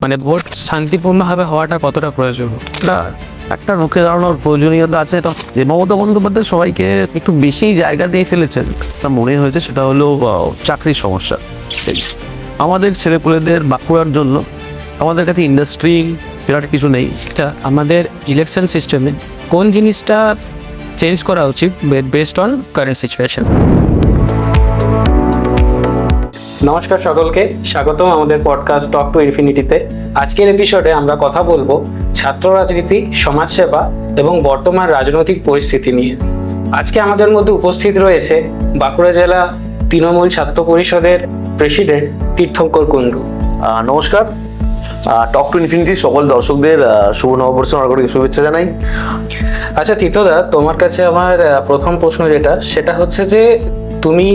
মানে ভোট শান্তিপূর্ণভাবে হওয়াটা কতটা প্রয়োজন? না, একটা রুখে দাঁড়ানোর প্রয়োজনীয়তা আছে। তো যে মমতা বন্দ্যোপাধ্যায় সবাইকে একটু বেশি জায়গা দিয়ে ফেলেছেন, তা মনে হয়েছে সেটা হলো চাকরির সমস্যা। আমাদের ছেলেপুলেদের বাঁকুড়ার জন্য আমাদের কাছে ইন্ডাস্ট্রি বিরাট কিছু নেই। আমাদের ইলেকশন সিস্টেমে কোন জিনিসটা চেঞ্জ করা উচিত বেসড অন কারেন্ট সিচুয়েশন? নমস্কার সকলকে, স্বাগতম আমাদের পডকাস্ট টক টু ইনফিনিটিতে। আজকের এপিসোডে আমরা কথা বলবো ছাত্র রাজনীতি, সমাজসেবা এবং বর্তমান রাজনৈতিক পরিস্থিতি নিয়ে। আজকে আমাদের মধ্যে উপস্থিত রয়েছে বাঁকুড়া জেলা তৃণমূল ছাত্র পরিষদের প্রেসিডেন্ট তীর্থঙ্কর কুণ্ডু। নমস্কার, টক টু ইনফিনিটি সকল দর্শকদের শুভ নববর্ষ অনেক শুভেচ্ছা জানাই। আচ্ছা তীর্থদা, তোমার কাছে আমার প্রথম প্রশ্ন সেটা হচ্ছে যে তুমি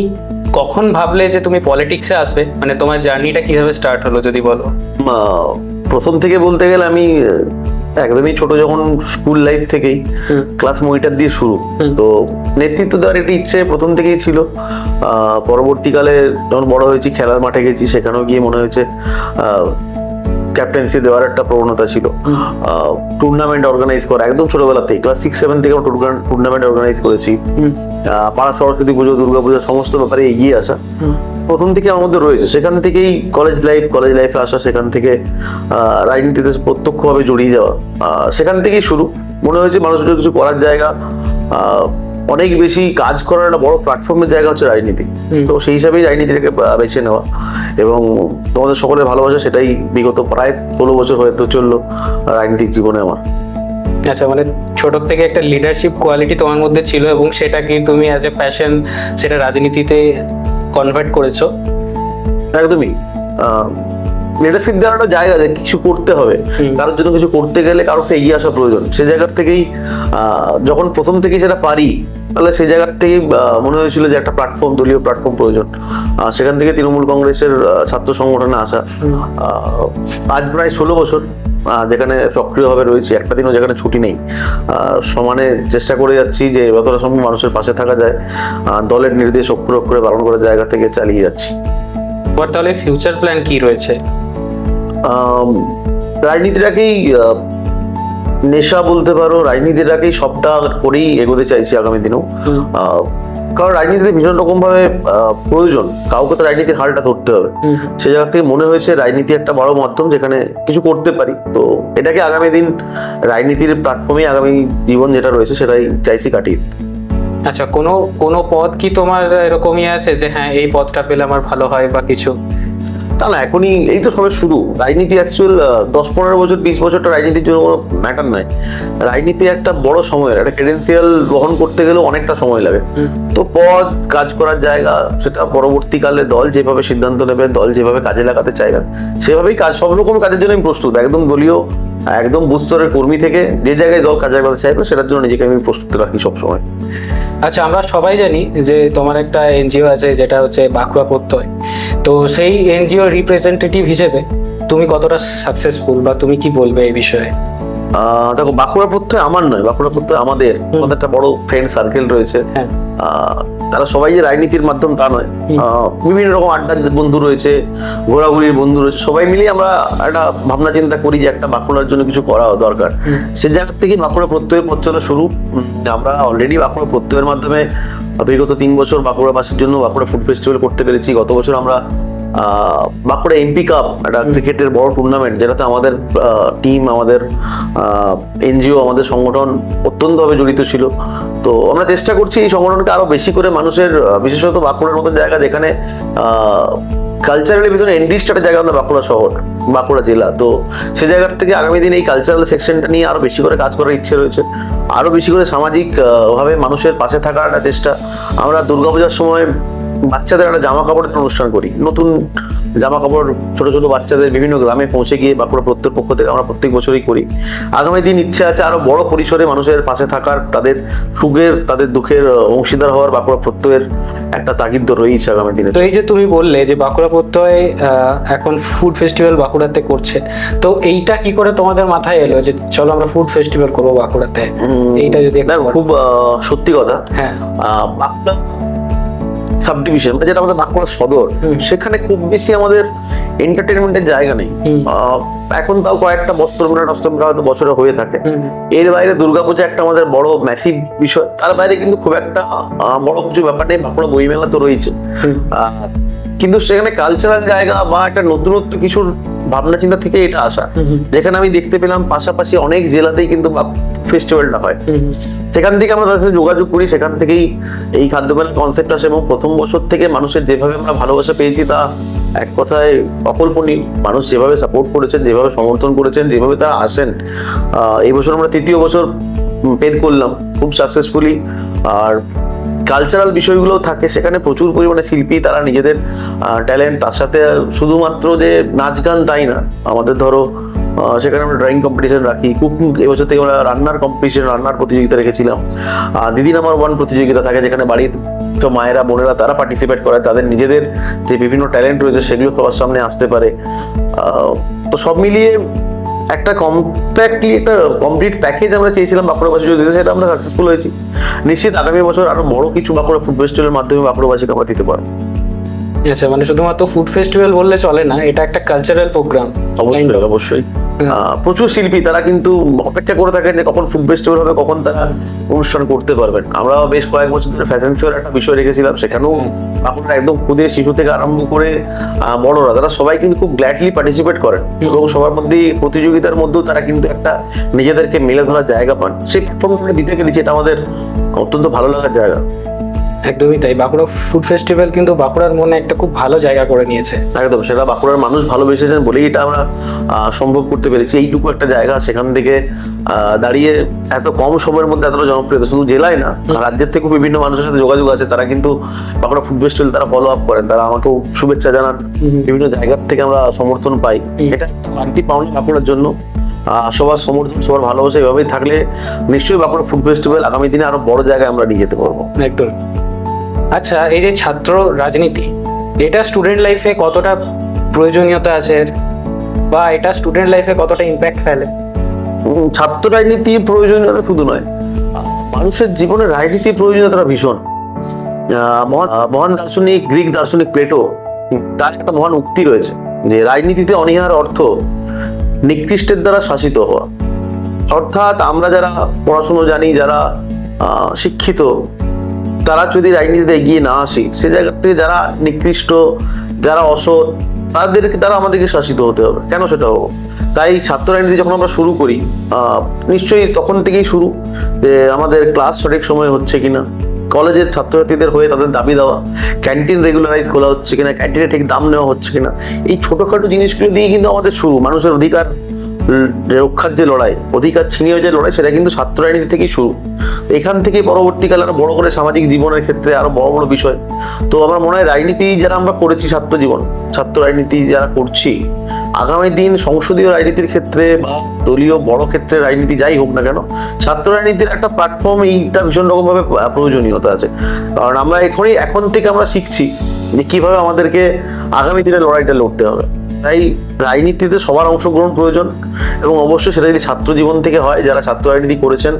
কখন ভাবলে যে তুমি পলিটিক্সে আসবে? মানে তোমার জার্নিটা কিভাবে স্টার্ট হলো যদি বলো। প্রথম থেকে বলতে গেলে আমি একদমই ছোট, যখন স্কুল লাইফ থেকেই ক্লাস মনিটর দিয়ে শুরু। তো নেতৃত্ব দেওয়ার একটি ইচ্ছে প্রথম থেকেই ছিল। পরবর্তীকালে যখন বড় হয়েছি, খেলার মাঠে গেছি, সেখানেও গিয়ে মনে হয়েছে ক্যাপ্টেন্সি দেওয়ার একটা প্রবণতা ছিল। টুর্নামেন্ট অর্গানাইজ করা একদম ছোটবেলাতেই, ক্লাস 6-7 থেকে আমরা টুর্নামেন্ট অর্গানাইজ করেছি। পাড়া সরস্বতী পুজো, দুর্গাপুজো সমস্ত ব্যাপারে এগিয়ে আসা প্রথম থেকে আমাদের রয়েছে। সেখান থেকেই কলেজ লাইফে আসা, সেখান থেকে রাজনীতিতে প্রত্যক্ষভাবে জড়িয়ে যাওয়া, সেখান থেকেই শুরু। মনে হয়েছে মানুষের কিছু করার জায়গা, অনেক বেশি কাজ করার একটা বড় প্ল্যাটফর্মের জায়গা হচ্ছে রাজনীতি। তো সেই হিসাবেই রাজনীতিটাকে বেছে নেওয়া, এবং তোমাদের সকলের ভালোবাসা, সেটাই বিগত প্রায় 16 বছর হয়তো চললো রাজনৈতিক জীবনে আমার। আচ্ছা, মানে ছোট থেকে একটা লিডারশিপ কোয়ালিটি তোমার মধ্যে ছিল এবং সেটাকে তুমি অ্যাজ এ প্যাশন সেটা রাজনীতিতে কনভার্ট করেছো। একদমই লিডারশিপ দেওয়ার একটা জায়গা, যে কিছু করতে হবে, কারোর জন্য কিছু করতে গেলে কারোর এগিয়ে আসা প্রয়োজন। সে জায়গার থেকেই যখন প্রথম থেকেই সেটা পারি, তাহলে সেই জায়গার থেকেই মনে হয়েছিল যে একটা প্ল্যাটফর্ম, দলীয় প্ল্যাটফর্ম প্রয়োজন। সেখান থেকে তৃণমূল কংগ্রেসের ছাত্র সংগঠনে আসা। আজ প্রায় 16 বছর যেখানে সক্রিয়ভাবে রয়েছি, একটা দিনও যেখানে ছুটি নেই। সমানে চেষ্টা করে যাচ্ছি যে যতটা সম্ভব মানুষের পাশে থাকা যায়, দলের নির্দেশ অক্ষরে অক্ষরে পালন করার জায়গা থেকে চালিয়ে যাচ্ছি। তাহলে ফিউচার প্ল্যান কি রয়েছে? রাজনীতিটাকেই নেশা বলতে পারো, রাজনীতিটাকেই সবটা করেই এগোতে চাইছি আগামী দিনেও। কারণ রাজনীতিতে ভীষণ রকম ভাবে প্রয়োজন, কাউকে তো রাজনীতির হালটা ধরতে হবে। সে জায়গা থেকে মনে হয়েছে রাজনীতি একটা বড় মাধ্যম যেখানে কিছু করতে পারি। তো এটাকে আগামী দিন রাজনীতির প্ল্যাটফর্মে আগামী জীবন যেটা রয়েছে সেটাই চাইছি কাটিয়ে। আচ্ছা, কোনো পদ কি তোমার এরকমই আছে যে হ্যাঁ এই পদটা পেলে আমার ভালো হয় বা কিছু? না, এখনই এই তো সবে শুরু। রাজনীতি অ্যাকচুয়াল 10-15 বছর 20 বছরটা রাজনীতির জন্য কোনো ম্যাটার নয়। রাজনীতি একটা বড় সময়ের, একটা ক্রেডেন্সিয়াল গ্রহণ করতে গেলেও অনেকটা সময় লাগে। তো পদ, কাজ করার জায়গা, সেটা পরবর্তীকালে দল যেভাবে সিদ্ধান্ত নেবে, দল যেভাবে কাজে লাগাতে চাইবে, সেভাবেই কাজ, সব রকম কাজের জন্য আমি প্রস্তুত। একদম দলীয়, একদম বুথ স্তরের কর্মী থেকে যে জায়গায় দল কাজে লাগাতে চাইবে, সেটার জন্য নিজেকে আমি প্রস্তুত রাখি সবসময়। আচ্ছা, আমরা সবাই জানি যে তোমার একটা এনজিও আছে যেটা হচ্ছে বাঁকুড়া প্রত্যয়। তো সেই এনজিও রিপ্রেজেন্টেটিভ হিসেবে তুমি কতটা সাকসেসফুল, বা তুমি কি বলবে এই বিষয়ে? দেখো, বাঁকুড়া প্রত্যয় আমার নয়, বাঁকুড়া প্রত্যয় আমাদের একটা বড় ফ্রেন্ড সার্কেল রয়েছে। তারা সবাই যে রাজনীতির মাধ্যম তা নয়, বিভিন্ন রকম আড্ডার বন্ধু রয়েছে, ঘোরাঘুরির বন্ধু রয়েছে। সবাই মিলিয়ে আমরা একটা ভাবনা চিন্তা করি যে একটা বাঁকুড়ার জন্য কিছু করা দরকার। সে জায়গা থেকে বাঁকুড়া প্রত্যয়ের পথ চলা শুরু। আমরা অলরেডি বাঁকুড়া প্রত্যয়ের মাধ্যমে বিগত 3 বছর বাঁকুড়াবাসীর জন্য বাঁকুড়া ফুড ফেস্টিভ্যাল করতে পেরেছি। গত বছর আমরা বাঁকুড়া এমপি কাপ, একটা ক্রিকেটের বড় টুর্নামেন্ট, যেটাতে আমাদের টিম, আমাদের এনজিও, আমাদের সংগঠন অত্যন্তভাবে জড়িত ছিল। তো আমরা চেষ্টা করছি এই সংগঠনকে আরো বেশি করে মানুষের, বিশেষত বাঁকুড়ার মতো জায়গা যেখানে কালচারালি ভীষণ এনরিচড একটা জায়গা, আমাদের বাঁকুড়া শহর, বাঁকুড়া জেলা। তো সে জায়গার থেকে আগামী দিন এই কালচারাল সেকশনটা নিয়ে আরো বেশি করে কাজ করার ইচ্ছে রয়েছে। আরো বেশি করে সামাজিক ভাবে মানুষের পাশে থাকার একটা চেষ্টা। আমরা দুর্গাপূজার সময় বাচ্চাদের একটা জামা কাপড়ের অনুষ্ঠান করি। নতুন জামা কাপড় ছোট ছোট বাচ্চাদের বিভিন্ন গ্রামে পৌঁছে গিয়ে বাঁকুড়া প্রত্যয়ের পক্ষ থেকে আমরা প্রত্যেক বছরই করি। আগামী দিন ইচ্ছে আছে আরো বড় পরিসরে মানুষের পাশে থাকার, তাদের সুখের, তাদের দুঃখের অংশীদার হওয়ার বাঁকুড়া প্রত্যয়ের একটা তাগিদ রয়েছে আগামী দিনে। তো এই যে তুমি বললে যে বাঁকুড়া প্রত্যয় এখন ফুড ফেস্টিভ্যাল বাঁকুড়াতে করছে, তো এইটা কি করে তোমাদের মাথায় এলো যে চলো আমরা ফুড ফেস্টিভ্যাল করবো বাঁকুড়াতে? এইটা যদি খুব সত্যি কথা। হ্যাঁ, বাঁকুড়া সাব ডিভিশন, যেটা আমাদের বাঁকুড়া সদর, সেখানে খুব বেশি আমাদের এন্টারটেনমেন্টের জায়গা নেই। এখন তাও কয়েকটা বস্ত্রমেলা টস্ত্রমেলা হয়তো বছরে হয়ে থাকে, এর বাইরে দুর্গাপূজা একটা আমাদের বড় ম্যাসিভ বিষয়, তার বাইরে কিন্তু খুব একটা বড় কিছু ব্যাপার নেই। বাঁকুড়া বইমেলা তো রয়েছে, কিন্তু সেখানে কালচারাল জায়গা বা একটা নতুনত্ব কিছুর ভাবনা চিন্তা থেকে এটা আসা, যেখানে আমি দেখতে পেলাম পাশাপাশি অনেক জেলাতেই কিন্তু ফেস্টিভ্যালটা হয়, সেখান থেকে আমরা তাদের সাথে যোগাযোগ করি, সেখান থেকেই এই খাদ্যমেলার কনসেপ্ট আসে। এবং প্রথম বছর থেকে মানুষের যেভাবে আমরা ভালোবাসা পেয়েছি তা এক কথায় অকল্পনীয়। মানুষ যেভাবে সাপোর্ট করেছেন, যেভাবে সমর্থন করেছেন, যেভাবে তারা আসেন, এই বছর আমরা 3য় বছর পেড করলাম খুব সাকসেসফুলি। আর কালচারাল বিষয়গুলো থাকে সেখানে, প্রচুর পরিমাণে শিল্পী তারা নিজেদের ট্যালেন্ট, তার সাথে শুধুমাত্র যে নাচ গান তাই না, আমাদের ধরো সেখানে আমরা ড্রয়িং কম্পিটিশন রাখি, কুকিং এবছর থেকে আমরা রান্নার কম্পিটিশন, রান্নার প্রতিযোগিতা রেখেছিলাম, দিদি নাম্বার 1 প্রতিযোগিতা থাকে, যেখানে বাড়ির সব মায়েরা বোনেরা তারা পার্টিসিপেট করে, তাদের নিজেদের যে বিভিন্ন ট্যালেন্ট রয়েছে সেগুলো সবার সামনে আসতে পারে। তো সব মিলিয়ে একটা কমপ্যাক্টলি একটা কমপ্লিট প্যাকেজ আমরা চেয়েছিলাম বাঁকুড়াবাসী যদি দিতে, সেটা আমরা সাকসেসফুল হয়েছি। নিশ্চিত আগামী বছর আরো বড় কিছু বাঁকুড়া ফুড ফেস্টিভ্যালের মাধ্যমে বাঁকুড়াবাসীকে আমরা দিতে পারবো। আচ্ছা, মানে শুধুমাত্র ফুড ফেস্টিভ্যাল বললে চলে না, এটা একটা কালচারাল প্রোগ্রাম। অবশ্যই অবশ্যই প্রচুর শিল্পী তারা কিন্তু অপেক্ষা করে থাকেন যে কখন ফুড ফেস্টিভ্যাল হবে, কখন তারা অনুষ্ঠান করতে পারবেন। আমরা বেশ কয়েক বছর ধরে ফ্যাশন শোর একটা বিষয় রেখেছিলাম, সেখানেও বাঁকুড়া একদম খুদে শিশু থেকে আরম্ভ করে বড়রা তারা সবাই কিন্তু খুব গ্ল্যাডলি পার্টিসিপেট করেন, এবং সবার মধ্যে প্রতিযোগিতার মধ্যেও তারা কিন্তু একটা নিজেদেরকে মেলে ধরার জায়গা পান। সেই প্ল্যাটফর্ম দিতে পেরেছি, এটা আমাদের অত্যন্ত ভালো লাগার জায়গা। একদমই তাই, বাঁকুড়া ফুড ফেস্টিভ্যাল কিন্তু বাঁকুড়ার মনে একটা খুব ভালো জায়গা করে নিয়েছে। একদম, সেটা বাঁকুড়ার মানুষ ভালোবেসেছেন বলেই এটা আমরা সম্ভব করতে পেরেছি। এইটুকু একটা জায়গা, সেখান থেকে দাঁড়িয়ে এত কম সময়ের মধ্যে এতটা জনপ্রিয়তা, শুধু জেলায় না রাজ্যের থেকেও বিভিন্ন মানুষের সাথে যোগাযোগ আছে, তারা কিন্তু বাঁকুড়া ফুড ফেস্টিভ্যাল তারা ফলো আপ করেন, তারা আমাকেও শুভেচ্ছা জানান, বিভিন্ন জায়গার থেকে আমরা সমর্থন পাই। এটা বাড়তি পাওনা বাঁকুড়ার জন্য। সবার সমর্থন, সবার ভালোবাসা এভাবেই থাকলে নিশ্চয়ই বাঁকুড়া ফুড ফেস্টিভ্যাল আগামী দিনে আরো বড় জায়গায় আমরা নিয়ে যেতে পারবো। একদম। আচ্ছা, এই যে ছাত্র রাজনীতি, এটা স্টুডেন্ট লাইফে কতটা প্রয়োজনীয়তা আছে, বা এটা স্টুডেন্ট লাইফে কতটা ইম্প্যাক্ট ফেলে? ছাত্র রাজনীতির প্রয়োজনীয়তা শুধু নয়, মানুষের জীবনে রাজনীতির প্রয়োজনীয়তা ভীষণ। মহান দার্শনিক, গ্রিক দার্শনিক প্লেটো, তার একটা মহান উক্তি রয়েছে যে রাজনীতিতে অনীহার অর্থ নিকৃষ্টের দ্বারা শাসিত হওয়া। অর্থাৎ আমরা যারা পড়াশুনো জানি, যারা শিক্ষিত, তারা যদি রাজনীতিতে এগিয়ে না আসি, সে জায়গা থেকে যারা নিকৃষ্ট, যারা অসৎ, তারা আমাদেরকে শাসিত হতে হবে। কেন সেটা হবো? তাই ছাত্র রাজনীতি যখন আমরা শুরু করি, নিশ্চয়ই তখন থেকেই শুরু যে আমাদের ক্লাস সঠিক সময় হচ্ছে কিনা, কলেজের ছাত্রছাত্রীদের হয়ে তাদের দাবি দেওয়া, ক্যান্টিন রেগুলারাইজ খোলা হচ্ছে কিনা, ক্যান্টিনে ঠিক দাম নেওয়া হচ্ছে কিনা, এই ছোটখাটো জিনিসগুলো দিয়ে কিন্তু আমাদের শুরু। মানুষের অধিকার রক্ষার যে লড়াই, অধিকার ছিনিয়ে যে লড়াই, সেটা কিন্তু ছাত্র রাজনীতি থেকেই শুরু। এখান থেকে পরবর্তীকালে আরো বড় করে সামাজিক জীবনের ক্ষেত্রে আরো বড় বড় বিষয়। তো আমার মনে হয় রাজনীতি যারা আমরা করেছি, ছাত্র রাজনীতি যারা করছি, আগামী দিন সংসদীয় রাজনীতির ক্ষেত্রে বা দলীয় বড় ক্ষেত্রে রাজনীতি যাই হোক না কেন, ছাত্র রাজনীতির একটা প্ল্যাটফর্ম এইটা ভীষণ রকম ভাবে প্রয়োজনীয়তা আছে। কারণ আমরা এখন থেকে আমরা শিখছি যে কিভাবে আমাদেরকে আগামী দিনে লড়াইটা লড়তে হবে। তাই রাজনীতিতে সবার অংশগ্রহণ প্রয়োজন, এবং অবশ্যই সেটা যদি ছাত্র জীবন থেকে হয়, যারা ছাত্র রাজনীতি করেছেন,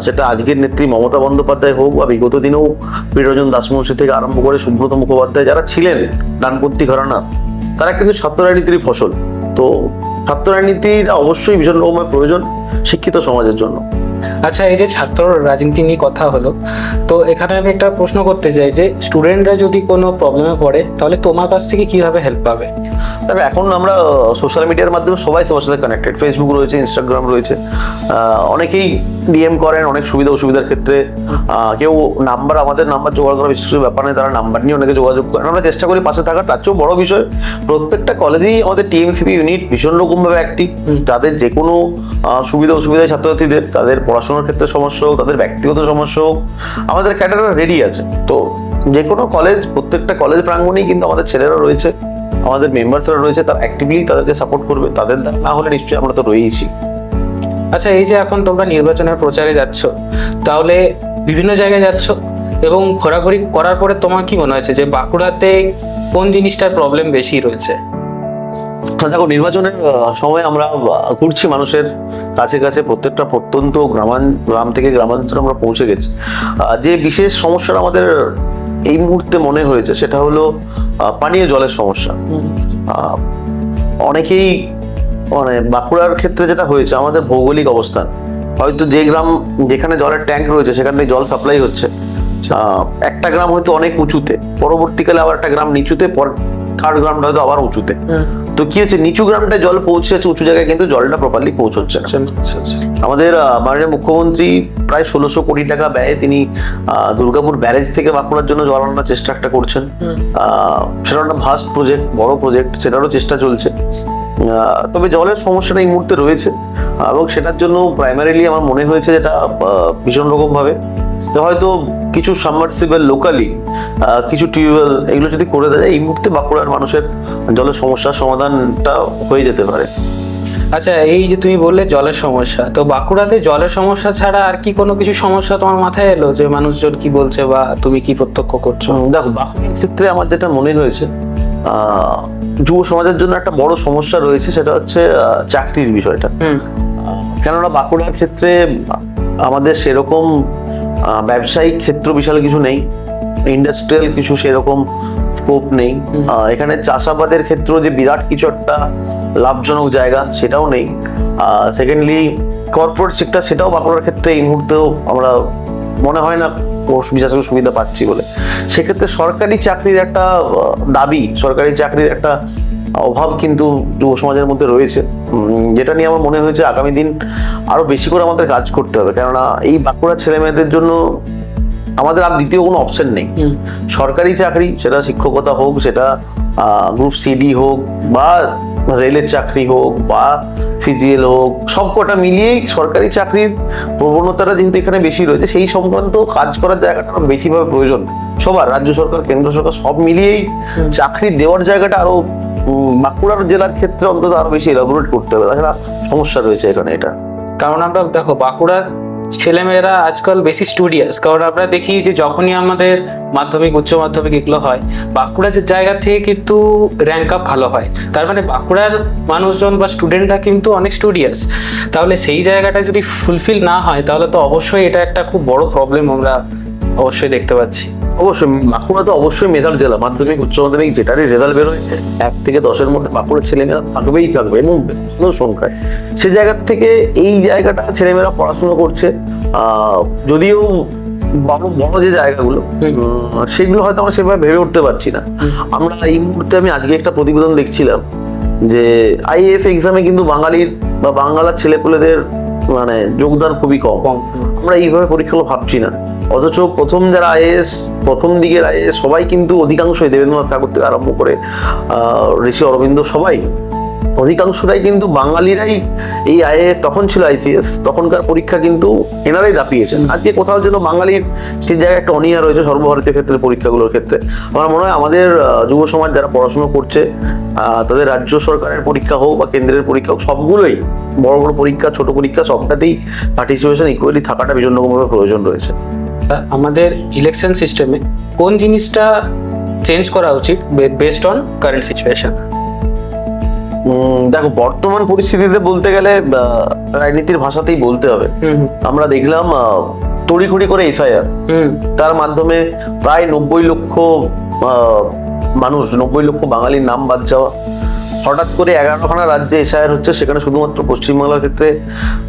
সেটা আজকের নেত্রী মমতা বন্দ্যোপাধ্যায় হোক বা বিগত দিনেও প্রিয়রঞ্জন দাসমুন্সী থেকে আরম্ভ করে সুব্রত মুখোপাধ্যায় যারা ছিলেন ডানপন্থী ঘরানা, তারা কিন্তু ছাত্র রাজনীতির ফসল। তো ছাত্র রাজনীতির অবশ্যই ভীষণ রকমের প্রয়োজন শিক্ষিত সমাজের জন্য। আচ্ছা, এই যে ছাত্র রাজনীতি নিয়ে কথা হলো, তো এখানে আমি একটা প্রশ্ন করতে চাই যে স্টুডেন্টরা যদি কোনো প্রবলেমে পড়ে, তাহলে তোমার কাছ থেকে কিভাবে হেল্প পাবে? তবে এখন আমরা সোশ্যাল মিডিয়ার মাধ্যমে সবাই সবার সাথে কানেক্টেড, ফেসবুক রয়েছে, ইনস্টাগ্রাম রয়েছে, অনেকেই ডিএম করেন অনেক সুবিধা অসুবিধার ক্ষেত্রে। কেউ আমাদের নাম্বার জোগাড় করা বিশেষ ব্যাপার নেই, তারা নাম্বার নিয়ে অনেকে যোগাযোগ করেন, আমরা চেষ্টা করি পাশে থাকার। তার চেয়েও বড় বিষয়, প্রত্যেকটা কলেজেই আমাদের টিএমসিপি ইউনিট ভীষণ রকম ভাবে অ্যাক্টিভ। তাদের যে কোনো সুবিধা অসুবিধায় ছাত্রছাত্রীদের, তাদের পড়াশোনার ক্ষেত্রে সমস্যা হোক, তাদের ব্যক্তিগত সমস্যা হোক, আমাদের ক্যাডাররা রেডি আছে। তো যে কোনো কলেজ, প্রত্যেকটা কলেজ প্রাঙ্গণেই কিন্তু আমাদের ছেলেরা রয়েছে, আমাদের মেম্বার্সরা রয়েছে, তারা অ্যাক্টিভলি তাদেরকে সাপোর্ট করবে। তাদের না হলে নিশ্চয়ই আমরা তো রয়েইছি। আচ্ছা, এই যে এখন তোমরা নির্বাচনের প্রচারে যাচ্ছ, তাহলে বিভিন্ন জায়গায় যাচ্ছ এবং ঘোরাঘুরি করার পরে তোমার কি মনে হয়েছে যে বাঁকুড়াতে কোন জিনিসটার প্রবলেম বেশি রয়েছে? দেখো, নির্বাচনের সময় আমরা ঘুরছি মানুষের কাছে কাছে, প্রত্যেকটা প্রত্যন্ত গ্রাম থেকে গ্রামাঞ্চলে আমরা পৌঁছে গেছি। যে বিশেষ সমস্যাটা আমাদের এই মুহূর্তে মনে হয়েছে সেটা হলো পানীয় জলের সমস্যা। অনেকেই মানে বাঁকুড়ার ক্ষেত্রে যেটা হয়েছে, আমাদের ভৌগোলিক অবস্থান, হয়তো যে গ্রাম যেখানে জলের ট্যাঙ্ক রয়েছে সেখান থেকে জল সাপ্লাই হচ্ছে, একটা গ্রাম হয়তো অনেক উঁচুতে, পরবর্তীকালে আবার একটা গ্রাম নিচুতে, পর থার্ড গ্রামটা হয়তো আবার উঁচুতে। তো কি হচ্ছে, নিচু গ্রামটা জল পৌঁছেছে, উঁচু জায়গায় কিন্তু জলটা প্রপারলি পৌঁছচ্ছে না। আমাদের মাননীয় মুখ্যমন্ত্রী প্রায় 1600 কোটি টাকা ব্যয়ে তিনি দুর্গাপুর ব্যারেজ থেকে বাঁকুড়ার জন্য জল আনার চেষ্টা একটা করছেন। সেটা একটা ভাস্ট প্রজেক্ট, বড় প্রজেক্ট, সেটারও চেষ্টা চলছে। তবে জলের সমস্যাটা এই মুহূর্তে রয়েছে, এবং সেটার জন্য প্রাইমারিলি আমার মনে হয়েছে যেটা ভীষণ রকম ভাবে হয়তো কিছু সাবমার্সিবল লোকালি, কিছু টিউবওয়েল, এগুলো যদি করে দেয়, এই মুহূর্তে বাঁকুড়ার মানুষের জলের সমস্যার সমাধানটা হয়ে যেতে পারে। আচ্ছা, এই যে তুমি বললে জলের সমস্যা, তো বাঁকুড়াতে জলের সমস্যা ছাড়া আর কি কোনো কিছু সমস্যা তোমার মাথায় এলো, যে মানুষজন কি বলছে বা তুমি কি প্রত্যক্ষ করছো? দেখো, বাঁকুড়ার ক্ষেত্রে আমার যেটা মনে হয়েছে, যুব সমাজের জন্য একটা বড় সমস্যা রয়েছে, সেটা হচ্ছে চাকরির বিষয়টা। কেননা বাঁকুড়ার ক্ষেত্রে আমাদের সেরকম ব্যবসায়িক ক্ষেত্র বিশাল কিছু নেই, ইন্ডাস্ট্রিয়াল কিছু সেরকম স্কোপ নেই, এখানে চাষাবাদের ক্ষেত্র যে বিরাট কিছু একটা লাভজনক জায়গা সেটাও নেই। সেকেন্ডলি কর্পোরেট সেক্টর, সেটাও বাঁকুড়ার ক্ষেত্রে এই মুহূর্তেও আমরা মনে হয় না বিশেষ করে সুবিধা পাচ্ছি বলে। সেক্ষেত্রে সরকারি চাকরির একটা দাবি, সরকারি চাকরির একটা অভাব কিন্তু যুব সমাজের মধ্যে রয়েছে, যেটা নিয়ে আমার মনে হয়েছে আগামী দিন আরো বেশি করে আমাদের কাজ করতে হবে। কেননা এই বাঁকুড়ার ছেলে মেয়েদের জন্য আমাদের আর দ্বিতীয় কোনো অপশন নেই। সরকারি চাকরি, সেটা শিক্ষকতা হোক, সেটা গ্রুপ সিডি হোক, বা রেলের চাকরি হোক, বা সিজিএল হোক, সবকটা মিলিয়েই সরকারি চাকরির প্রবণতাটা যেহেতু এখানে বেশি রয়েছে, সেই সংক্রান্ত কাজ করার জায়গাটা আরো বেশিভাবে প্রয়োজন সবার, রাজ্য সরকার, কেন্দ্র সরকার সব মিলিয়েই চাকরি দেওয়ার জায়গাটা আরো বাঁকুড়ার জেলার ক্ষেত্রে অন্তত আরো বেশি এলাবোরেট করতে হবে। তাছাড়া সমস্যা রয়েছে এখানে এটা, কারণ আমরা দেখো বাঁকুড়ার ছেলেমেয়েরা আজকাল বেশি স্টুডিয়াস, কারণ আমরা দেখি যে যখনই আমাদের মাধ্যমিক, উচ্চ মাধ্যমিক এগুলো হয়, বাঁকুড়া যে জায়গা থেকে কিন্তু র্যাঙ্ক আপ ভালো হয়, তার মানে বাঁকুড়ার মানুষজন বা স্টুডেন্টরা কিন্তু অনেক স্টুডিয়াস। তাহলে সেই জায়গাটা যদি ফুলফিল না হয়, তাহলে তো অবশ্যই এটা একটা খুব বড় প্রবলেম আমরা অবশ্যই দেখতে পাচ্ছি। অবশ্যই বাঁকুড়া তো অবশ্যই মেধার জেলা, মাধ্যমিক উচ্চ মাধ্যমিক যেটারই রেজাল্ট বেরোয় 1 থেকে 10-এর মধ্যে বাঁকুড়ার ছেলেমেয়েরা থাকবেই থাকবে, এবং ভালো সংখ্যায়। সে জায়গা থেকে এই জায়গাটা ছেলেমেয়েরা পড়াশোনা করছে, যদিও বড় যে জায়গাগুলো সেগুলো হয়তো আমরা সেভাবে ভেবে উঠতে পারছি না। আমরা এই মুহূর্তে, আমি আজকে একটা প্রতিবেদন দেখছিলাম যে আইএএস এক্সামে কিন্তু বাঙালির বা বাংলার ছেলেপুলেদের মানে যোগদান খুবই কম। আমরা এইভাবে পরীক্ষাগুলো ভাবছি না, অথচ প্রথম যারা আইএএস, প্রথম দিকের আইএএস সবাই কিন্তু অধিকাংশই, দেবেন্দ্রনাথ ঠাকুর থেকে আরম্ভ করে ঋষি অরবিন্দ, সবাই অধিকাংশটাই কিন্তু বাঙালিরাই। এই আইএএস তখন ছিল আইসিএস, তখনকার পরীক্ষা কিন্তু এনারাই দাপিয়েছেন। আজকে কোথাও যেন বাঙালির সেই জায়গায় একটা অনীহা রয়েছে সর্বভারতীয় ক্ষেত্রে পরীক্ষাগুলোর ক্ষেত্রে। আমার মনে হয় আমাদের যুব সমাজ যারা পড়াশোনা করছে, তাদের রাজ্য সরকারের পরীক্ষা হোক বা কেন্দ্রের পরীক্ষা হোক, সবগুলোই বড় বড় পরীক্ষা, ছোট পরীক্ষা, সবটাতেই পার্টিসিপেশন ইকুয়ালি থাকাটা ভীষণ রকমভাবে প্রয়োজন রয়েছে। আমাদের ইলেকশন সিস্টেমে কোন জিনিসটা চেঞ্জ করা উচিত বেসড অন কারেন্ট সিচুয়েশন? দেখো, বর্তমান পরিস্থিতিতে বলতে গেলে রাজনীতির ভাষাতেই বলতে হবে। আমরা দেখলাম তড়িঘড়ি করে এসআইআর, তার মাধ্যমে প্রায় 90 লক্ষ মানুষ, 90 লক্ষ বাঙালির নাম বাদ যাওয়া। হঠাৎ করে 11খানা রাজ্যে এসআইআর হচ্ছে, সেখানে শুধুমাত্র পশ্চিমবাংলার ক্ষেত্রে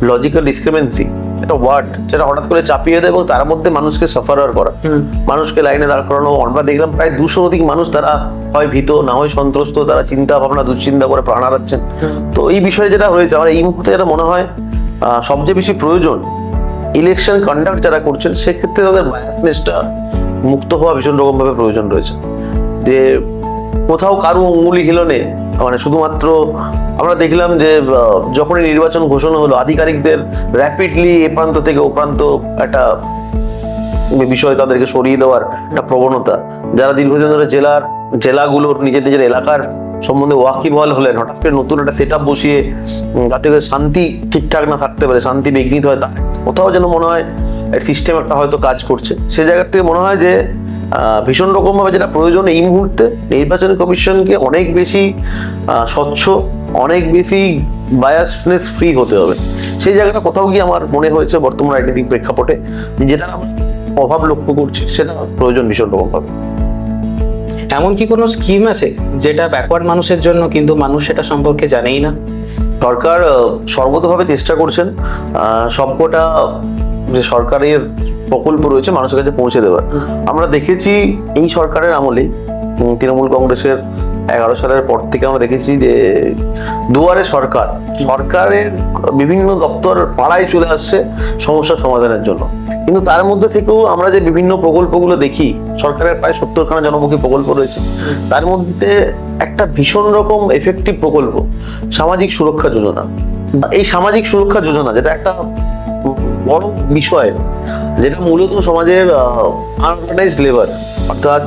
লজিক্যাল ডিসক্রিমিনেন্সি একটা ওয়ার্ড, যেটা হঠাৎ করে চাপিয়ে দেয় এবং তার মধ্যে মানুষকে সাফারার করা, মানুষকে লাইনে দাঁড় করানো। আমরা দেখলাম প্রায় 200 অধিক মানুষ, তারা হয় ভীত, না হয় সন্ত্রস্ত, তারা চিন্তা ভাবনা, দুশ্চিন্তা করে প্রাণ হারাচ্ছেন। তো এই বিষয়ে যেটা হয়েছে, আমার এই মুহূর্তে যেটা মনে হয় সবচেয়ে বেশি প্রয়োজন, ইলেকশন কন্ডাক্ট যারা করছেন সেক্ষেত্রে তাদের বায়াসনেসটা মুক্ত হওয়া ভীষণ রকমভাবে প্রয়োজন রয়েছে। যে কোথাও কারো অঙ্গুলি হিলনে, মানে শুধুমাত্র আমরা দেখলাম যে যখনই নির্বাচন ঘোষণা হলো, আধিকারিকদের র্যাপিডলি এ প্রান্ত থেকে ও প্রান্ত একটা বিষয় তাদেরকে সরিয়ে দেওয়ার একটা প্রবণতা। যারা দীর্ঘদিন ধরে জেলাগুলোর নিজের এলাকার সম্বন্ধে ওয়াকিবহাল হলেন, হঠাৎ করে নতুন একটা সেট আপ বসিয়ে যাতে শান্তি ঠিকঠাক না থাকতে পারে, শান্তি বিঘ্নিত হয়, তা কোথাও যেন মনে হয় সিস্টেম একটা হয়তো কাজ করছে। সে জায়গা থেকে মনে হয় যে ভীষণ রকমভাবে যেটা প্রয়োজন এই মুহূর্তে, নির্বাচন কমিশনকে অনেক বেশি স্বচ্ছ, অনেক বেশি বায়াসনেস ফ্রি হতে হবে। সেই জায়গাটা কোথাও গিয়ে আমার মনে হয়েছে বর্তমান রাজনৈতিক প্রেক্ষাপটে যেটা আমরা অভাব লক্ষ্য করছি, সেটা প্রয়োজন ভীষণ রকমভাবে। এমন কি কোনো স্কিম আছে যেটা ব্যাকওয়ার্ড মানুষের জন্য কিন্তু মানুষ সেটা সম্পর্কে জানেই না? সরকার সর্বতভাবে চেষ্টা করছেন সবকটা যে সরকারের প্রকল্প রয়েছে মানুষের কাছে পৌঁছে দেওয়ার। আমরা দেখেছি এই সরকারের আমলে তৃণমূল কংগ্রেসের 11 সালের পর থেকে আমরা দেখেছি যে দুয়ারে সরকারের বিভিন্ন দপ্তর পাড়ায় চলে আসছে সমস্যা সমাধানের জন্য। কিন্তু তার মধ্যে থেকেও আমরা যে বিভিন্ন প্রকল্পগুলো দেখি, সরকারের প্রায় 70খানা জনমুখী প্রকল্প রয়েছে, তার মধ্যে একটা ভীষণ রকম এফেক্টিভ প্রকল্প সামাজিক সুরক্ষা যোজনা। এই সামাজিক সুরক্ষা যোজনা যেটা একটা বড় বিষয়, যেটা মূলত সমাজের আনঅর্গানাইজড লেবার অর্থাৎ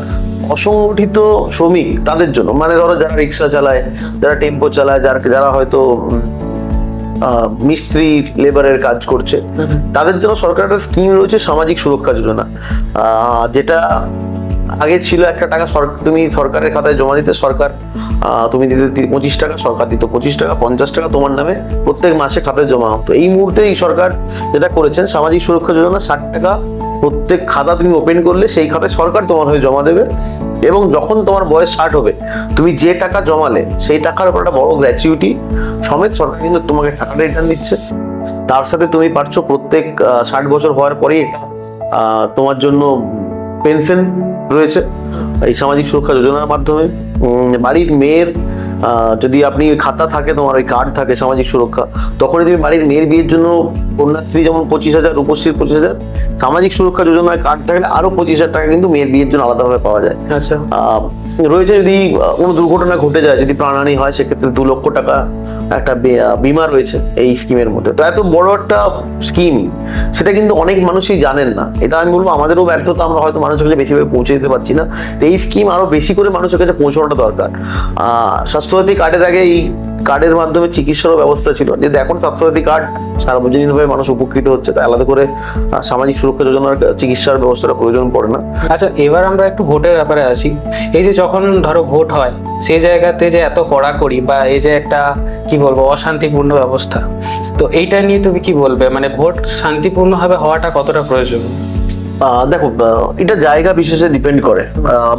অসংগঠিত শ্রমিক তাদের জন্য, মানে ধরো যারা রিক্সা চালায়, যারা টেম্পো চালায়, যারা হয়তো মিস্ত্রি লেবারের কাজ করছে, তাদের জন্য সরকার একটা স্কিম রয়েছে সামাজিক সুরক্ষা যোজনা, যেটা আগে ছিল একটা টাকা তুমি সরকারের খাতায় জমা দিতে, সরকার তুমি দিতে 25 টাকা, সরকার দিত 25 টাকা, 50 টাকা তোমার নামে প্রত্যেক মাসে খাতায় জমা হতো। এই মুহূর্তে এই সরকার যেটা করেছেন সামাজিক সুরক্ষা যোজনা, 60 টাকা প্রত্যেক খাতা তুমি ওপেন করলে সেই খাতায় সরকার তোমার হয়ে জমা দেবে, এবং যখন তোমার বয়স 60 হবে তুমি যে টাকা জমালে সেই টাকার উপর একটা বড় গ্র্যাচুইটি সমেত সরকার কিন্তু তোমাকে টাকাটা রিটার্ন দিচ্ছে। তার সাথে তুমি পারছো প্রত্যেক 60 বছর হওয়ার পরেই তোমার জন্য পেনশন রয়েছে এই সামাজিক সুরক্ষা যোজনার মাধ্যমে। বাড়ির মেয়ের যদি আপনি খাতা থাকে, তোমার ওই কার্ড থাকে সামাজিক সুরক্ষা, তখনই তুমি বাড়ির মেয়ের বিয়ের জন্য কন্যাশ্রী যেমন 25,000, রূপশ্রীর 25,000, সামাজিক সুরক্ষা যোজনায় কার্ড থাকলে আরো 25,000 টাকা কিন্তু মেয়ের বিয়ের জন্য আলাদাভাবে পাওয়া যায়। আচ্ছা, রয়েছে যদি কোনো দুর্ঘটনা ঘটে যায়, যদি প্রাণহানি হয়, সেক্ষেত্রে 2 লক্ষ টাকা একটা বীমা রয়েছে এই স্কিমের মধ্যে। তো এত বড় একটা স্কিম, সেটা কিন্তু অনেক মানুষই জানেন না। এটা আমি বলবো আমাদেরও ব্যর্থতা, আমরা হয়তো মানুষের কাছে বেশিভাবে পৌঁছে দিতে পারছি না। তো এই স্কিম আরো বেশি করে মানুষের কাছে পৌঁছানোটা দরকার। স্বাস্থ্যসাথী কার্ডের আগে এই কার্ডের মাধ্যমে চিকিৎসারও ব্যবস্থা ছিল, কিন্তু এখন স্বাস্থ্যসাথী কার্ড সার্বজনীনভাবে মানুষ উপকৃত হচ্ছে, তাই আলাদা করে সামাজিক সুরক্ষা যোজনার চিকিৎসার ব্যবস্থার প্রয়োজন পড়ে না। আচ্ছা, এবার আমরা একটু ভোটের ব্যাপারে আসি। এই যে যখন ধরো ভোট হয়, সেই জায়গাতে যে এত কড়াকড়ি বা এই যে একটা কি বলবো অশান্তিপূর্ণ ব্যবস্থা, তো এইটা নিয়ে তুমি কি বলবে? মানে ভোট শান্তিপূর্ণভাবে হওয়াটা কতটা প্রয়োজন? দেখো, এটা জায়গা বিশেষে ডিপেন্ড করে।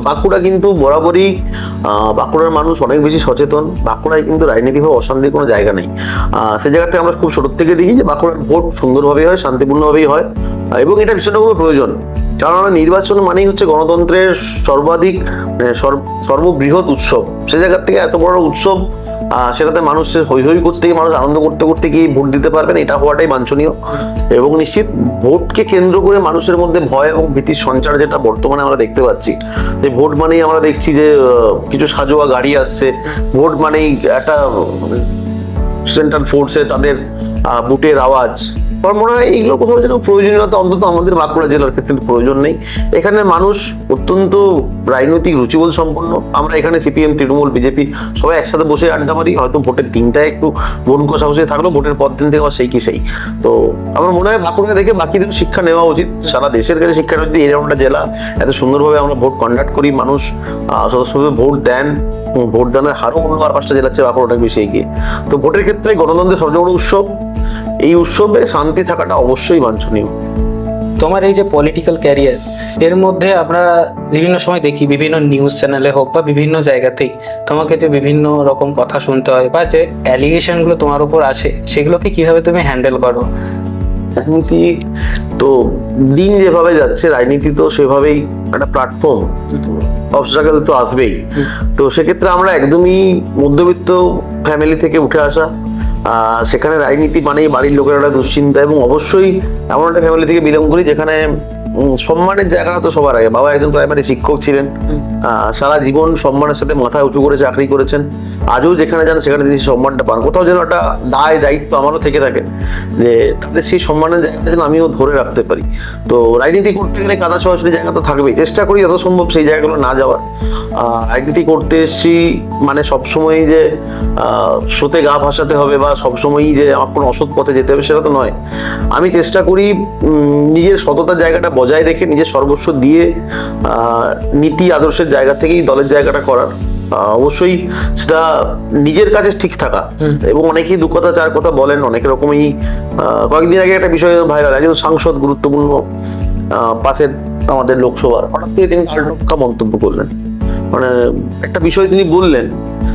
বাঁকুড়া কিন্তু বরাবরই বাঁকুড়ার মানুষ অনেক বেশি সচেতন। বাঁকুড়ায় কিন্তু রাজনীতিভাবে অশান্তির কোনো জায়গা নেই। সে জায়গাতে আমরা খুব ছোট থেকে দেখি যে বাঁকুড়ার ভোট সুন্দরভাবেই হয়, শান্তিপূর্ণভাবেই হয়, এবং এটা ভীষণভাবে প্রয়োজন। কারণ নির্বাচন মানেই হচ্ছে গণতন্ত্রের সর্বাধিক সর্ববৃহৎ উৎসব। সে জায়গার থেকে এত বড় উৎসব, সেটাতে মানুষের হৈ হৈ করতে গিয়ে, মানুষ আনন্দ করতে করতে গিয়ে ভোট দিতে পারবেন, এটা হওয়াটাই বাঞ্ছনীয়। এবং নিশ্চিত ভোটকে কেন্দ্র করে মানুষের মধ্যে ভয় এবং ভীতির সঞ্চার যেটা বর্তমানে আমরা দেখতে পাচ্ছি, যে ভোট মানেই আমরা দেখছি যে কিছু সাজোয়া গাড়ি আসছে, ভোট মানেই একটা সেন্ট্রাল ফোর্সে তাদের বুটের আওয়াজ। আমার মনে হয় এইগুলো কোথাও যেন প্রয়োজনীয়তা অন্তত আমাদের বাঁকুড়া জেলার ক্ষেত্রে প্রয়োজন নেই। এখানে মানুষ অত্যন্ত রাজনৈতিক রুচিবোধ সম্পন্ন। আমরা এখানে সিপিএম, তৃণমূল, বিজেপি সবাই একসাথে বসে আড্ডা মারি, হয়তো ভোটের দিনটায় একটু মন কষাকষি থাকলেও ভোটের পর দিন থেকে আবার সেই কি সেই। তো আমার মনে হয় বাঁকুড়া দেখে বাকিদের শিক্ষা নেওয়া উচিত, সারা দেশের কাছে শিক্ষা নেওয়া উচিত। এরকম একটা জেলা, এত সুন্দরভাবে আমরা ভোট কন্ডাক্ট করি, মানুষ স্বতঃস্ফূর্তভাবে ভোট দেন, ভোটদানের হারও অন্য আর 5টা জেলার চেয়ে বাঁকুড়া অনেক বেশি এগিয়ে। তো ভোটের ক্ষেত্রে গণতন্ত্রের সবচেয়ে বড় উৎসব, এই উৎসবে শান্তি থাকাটা অবশ্যই বাঞ্ছনীয়। তোমার এই যে পলিটিক্যাল ক্যারিয়ার, এর মধ্যে আমরা বিভিন্ন সময় দেখি বিভিন্ন নিউজ চ্যানেলে হোক বা বিভিন্ন জায়গাতেই তোমাকে যে বিভিন্ন রকম কথা শুনতে হয় বা যে অ্যালিগেশনগুলো তোমার উপর আসে, সেগুলোকে কিভাবে তুমি হ্যান্ডেল করো? রাজনীতি তো দিন যেভাবে যাচ্ছে, রাজনীতি তো সেভাবেই একটা প্ল্যাটফর্ম, অবস্ট্রাগল তো আসবেই। তো সেক্ষেত্রে আমরা একদমই মধ্যবিত্ত ফ্যামিলি থেকে উঠে আসা, সেখানে রাজনীতি মানেই বাড়ির লোকের একটা দুশ্চিন্তা, এবং অবশ্যই এমন একটা ফ্যামিলি থেকে বিলং করি যেখানে সম্মানের জায়গাটা তো সবার আগে। বাবা একজন প্রাইমারি শিক্ষক ছিলেন, সারা জীবন সম্মানের সাথে মাথা উঁচু করে চাকরি করেছেন, আজও যেখানে যান সেখানে তিনি সম্মানটা পান। কোথাও যেন একটা দায়িত্ব আমারও থেকে থাকে যে তাদের সেই সম্মানের জায়গাটা যেন আমিও ধরে রাখতে পারি। তো রাজনীতি করতে গেলে কাদা সরাসরি জায়গা তো থাকবেই, চেষ্টা করি যত সম্ভব সেই জায়গাগুলো না যাওয়ার। রাজনীতি করতে এসেছি মানে সবসময়ই যে স্রোতে গা ভাসাতে হবে বা সবসময়ই যে আমার কোনো অসৎ পথে যেতে হবে সেটা তো নয়। আমি চেষ্টা করি নিজের সততার জায়গাটা বজায় রেখে, নিজের সর্বস্ব দিয়ে নীতি আদর্শের জায়গা থেকেই দলের জায়গাটা করার। অবশ্যই সেটা নিজের কাছে ঠিক থাকা। এবং অনেকেই 2 কথা 4 কথা বলেন, অনেক রকমই। কয়েকদিন আগে একটা বিষয় ভাইরাল, একজন সাংসদ গুরুত্বপূর্ণ পাশের আমাদের লোকসভার, হঠাৎ করে তিনি পাল্টা মন্তব্য করলেন মানে একটা বিষয় তিনি বললেন,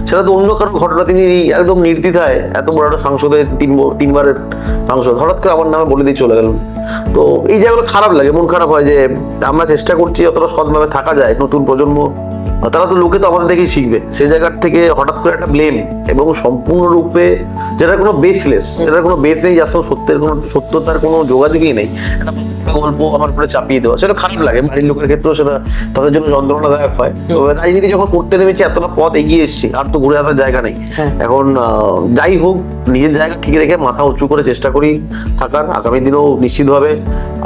সেটা তো অন্য কারো ঘটনা, তিনি একদম নির্দ্বিধায় এত বড় একটা সংসদে তিনবারের সাংসদ হঠাৎ করে আমার নামে বলে দিয়ে চলে গেলেন। তো এই জায়গাগুলো খারাপ লাগে, মন খারাপ হয় যে আমরা চেষ্টা করছি যতটা সৎভাবে থাকা যায়, নতুন প্রজন্ম তারা তো লোকে তো আমাদের দেখেই শিখবে, সেই জায়গার থেকে হঠাৎ করে একটা ব্লেম এবং সম্পূর্ণরূপে যেটা কোনো বেসলেস, যেটা কোনো বেস নেই, যার সঙ্গে সত্যতার কোনো যোগাযোগই নেই, একটা গল্প আমার উপরে চাপিয়ে দেওয়া, সেটা খারাপ লাগে। বাড়ির লোকের ক্ষেত্রেও সেটা তাদের জন্য যন্ত্রণাদায়ক হয়। তো রাজনীতি যখন করতে নেমেছি, এতটা পথ এগিয়ে এসেছি, আর তো ঘুরে আসার জায়গা নেই। এখন যাই হোক, নিজের জায়গা ঠিক রেখে মাথা উঁচু করে চেষ্টা করি থাকার, আগামী দিনেও নিশ্চিতভাবে।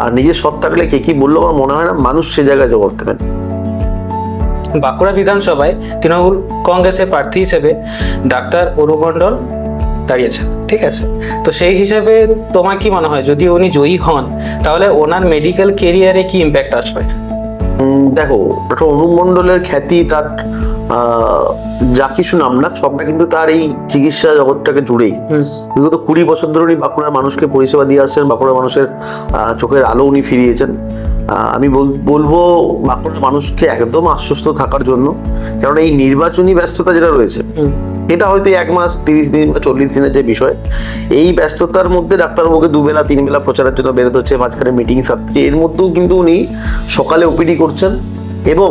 আর নিজের সৎ থাকলে কে কি বললো আমার মনে হয় না মানুষ সে জায়গায় জবাব দেবেন। বাঁকুড়া বিধানসভায় তৃণমূল কংগ্রেসের প্রার্থী হিসেবে ডাক্তার অরূপ মণ্ডল দাঁড়িয়েছেন, ঠিক আছে? তো সেই হিসেবে তোমার কি মনে হয়, যদি উনি জয়ী হন তাহলে ওনার মেডিকেল কেরিয়ারে কি ইম্প্যাক্ট আসবে? দেখো, ডক্টর অরূপ মণ্ডলের খ্যাতি, তার যা কিছু নাম না, সবটা কিন্তু তার এই চিকিৎসা জগৎটাকে জুড়েই। বিগত 20 বছর ধরে উনি বাঁকুড়ার মানুষকে পরিষেবা দিয়ে আসছেন, বাঁকুড়ার মানুষের চোখের আলো উনি ফিরিয়েছেন। আমি বলবো বাঁকুড়ার মানুষকে একদম আশ্বস্ত থাকার জন্য, কারণ এই নির্বাচনী ব্যস্ততা যেটা রয়েছে, এটা হয়তো 1 মাস 30 দিন বা 40 দিনের যে বিষয়, এই ব্যস্ততার মধ্যে ডাক্তারবাবুকে 2 বেলা 3 বেলা প্রচারের জন্য বেরোতে হচ্ছে, মাঝখানে মিটিং থাকছে, এর মধ্যেও কিন্তু উনি সকালে ওপিডি করছেন এবং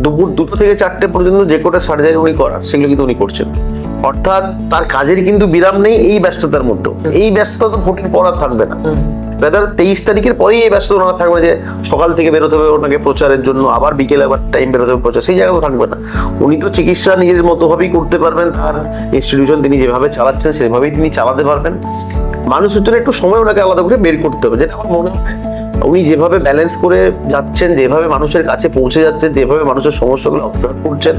দুপুর 2টো থেকে 4টে পর্যন্ত যে কটা সার্জারি উনি করার সেগুলো কিন্তু উনি করছেন। অর্থাৎ তার কাজের কিন্তু বিরাম নেই এই ব্যস্ততার মধ্যে। এই ব্যস্ততা তো ভোটের পর আর থাকবে না, 23 তারিখের পরেই এই ব্যস্ততা ওনার থাকবে, যে সকাল থেকে বেরোতে হবে ওনাকে প্রচারের জন্য, আবার বিকেলে আবার টাইম বেরোতে হবে প্রচার, সেই জায়গা তো থাকবে না। উনি তো চিকিৎসা নিজের মতো ভাবেই করতে পারবেন, তার ইনস্টিটিউশন তিনি যেভাবে চালাচ্ছেন সেভাবেই তিনি চালাতে পারবেন। মানুষের জন্য একটু সময় ওনাকে আলাদা করে বের করতে হবে, যেটা আমার মনে হয় উনি যেভাবে ব্যালেন্স করে যাচ্ছেন, যেভাবে মানুষের কাছে পৌঁছে যাচ্ছেন, যেভাবে মানুষের সমস্যাগুলো অবজার্ভ করছেন,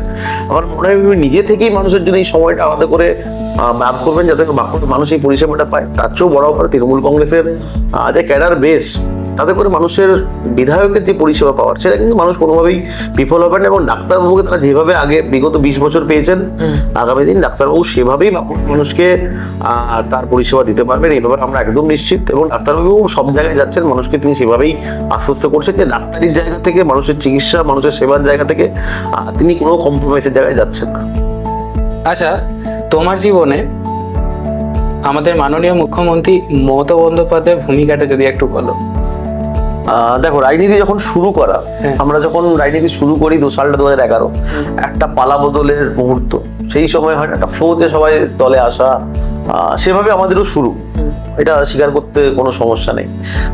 আমার মনে হয় নিজে থেকেই মানুষের জন্য এই সময়টা আলাদা করে ম্যাপ করবেন, যাতে মানুষ এই পরিষেবাটা পায়। তার চেয়েও বড় ব্যাপার তৃণমূল কংগ্রেসের যে ক্যাডার বেস, তাতে করে মানুষের বিধায়কের যে পরিষেবা পাওয়ার, সেটা কিন্তু মানুষ কোনোভাবেই বিফল হবেন না। এবং ডাক্তারবাবুকে তারা যেভাবে আগে বিগত 20 বছর পেয়েছেন, আগামী দিন ডাক্তারবাবু সেভাবেই মানুষকে তার পরিষেবা দিতে পারবেন, এই ব্যাপারে আমরা একদম নিশ্চিত। এবং ডাক্তারবাবু সব জায়গায় যাচ্ছেন, মানুষকে তিনি সেভাবেই আশ্বস্ত করছেন যে ডাক্তারির জায়গা থেকে, মানুষের চিকিৎসা, মানুষের সেবার জায়গা থেকে তিনি কোনো কম্প্রোমাইজের জায়গায় যাচ্ছেন না। আচ্ছা, তোমার জীবনে আমাদের মাননীয় মুখ্যমন্ত্রী মমতা বন্দ্যোপাধ্যায়ের ভূমিকাটা যদি একটু বলো। দেখো, রাজনীতি যখন শুরু করা, আমরা যখন রাজনীতি শুরু করি সালটা 2011, একটা পালা বদলের মুহূর্ত, সেই সময় হয় একটা ফ্লোতে সবাই দলে আসা, সেভাবে আমাদেরও শুরু, এটা স্বীকার করতে কোনো সমস্যা নেই।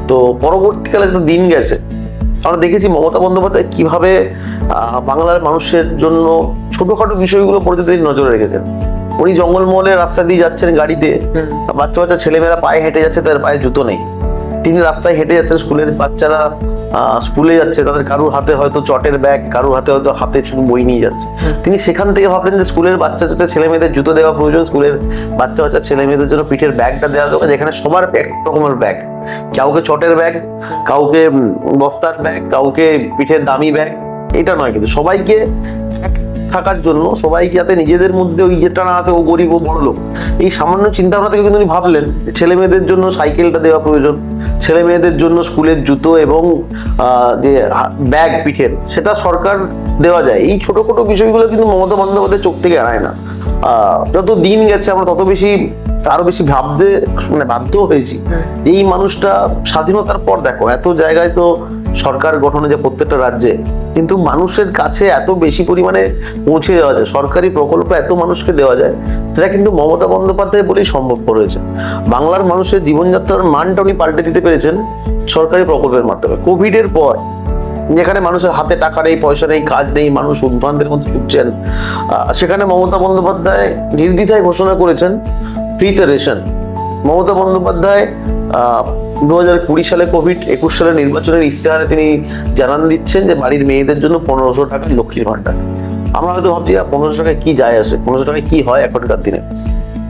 তো পরবর্তীকালে যত দিন গেছে, আমরা দেখেছি মমতা বন্দ্যোপাধ্যায় কিভাবে বাংলার মানুষের জন্য ছোটখাটো বিষয়গুলো প্রতিদিন নজরে রেখেছেন। উনি জঙ্গলমহলের রাস্তা দিয়ে যাচ্ছেন গাড়িতে, বাচ্চা বাচ্চা ছেলেমেয়েরা পায়ে হেঁটে যাচ্ছে, তাদের পায়ে জুতো নেই, তিনি রাস্তায় হেঁটে যাচ্ছেন, স্কুলের বাচ্চারা স্কুলে যাচ্ছে, তাদের কারুর হাতে হয়তো চটের ব্যাগ, কারুর হাতে হয়তো হাতে শুধু বই নিয়ে যাচ্ছে। তিনি সেখান থেকে ভাবলেন যে স্কুলের বাচ্চা ছেলে মেয়েদের জুতো দেওয়া প্রয়োজন, স্কুলের বাচ্চা ছেলে মেয়েদের জন্য পিঠের ব্যাগটা দেওয়া দরকার, যেখানে সবার এক রকমের ব্যাগ, কাউকে চটের ব্যাগ, কাউকে বস্তার ব্যাগ, কাউকে পিঠের দামি ব্যাগ, এটা নয়, কিন্তু সবাইকে থাকার জন্য, সবাইকে যাতে নিজেদের মধ্যে ওই যেটা না আছে ও গরিব ও বড় লোক, এই সামান্য চিন্তা ভাবনা থেকে কিন্তু উনি ভাবলেন ছেলে মেয়েদের জন্য সাইকেলটা দেওয়া প্রয়োজন, ছেলে মেয়েদের জন্য স্কুলের জুতো এবং যে ব্যাগ পিঠের, সেটা সরকার দেওয়া যায়। এই ছোটখাটো বিষয়গুলো কিন্তু মমতা বন্দ্যোপাধ্যায় চোখ থেকে এড়ায় না। যত দিন গেছে আমরা তত বেশি আরো বেশি ভাবতে বাধ্য হয়েছি, এই মানুষটা স্বাধীনতার পর দেখো এত জায়গায় তো সরকার গঠনে যে প্রত্যেকটা রাজ্যে, কিন্তু মানুষের কাছে এত বেশি পরিমাণে পৌঁছে দেওয়া যায়, সরকারি প্রকল্প এত মানুষকে দেওয়া যায়, সেটা কিন্তু মমতা বন্দ্যোপাধ্যায় বলেই সম্ভবপর হয়েছে। বাংলার মানুষের জীবনযাত্রার মানটা উনি পাল্টে দিতে পেরেছেন সরকারি প্রকল্পের মাধ্যমে। কোভিডের পর যেখানে মানুষের হাতে টাকা নেই, পয়সা নেই, কাজ নেই, মানুষ উদ্ভ্রান্তের মধ্যে ছুটছেন, সেখানে মমতা বন্দ্যোপাধ্যায় নির্দ্বিধায় ঘোষণা করেছেন ফ্রিতে রেশন। মমতা বন্দ্যোপাধ্যায় 2020 সালে কোভিড, 21 সালে নির্বাচনের ইশতেহারে তিনি জানান দিচ্ছেন যে বাড়ির মেয়েদের জন্য 1500 টাকা লক্ষ্মীর ভান্ডার। আমরা হয়তো ভাবছি 1500 টাকায় কি যায় আসে, 1500 টাকায় কি হয় এখনকার দিনে,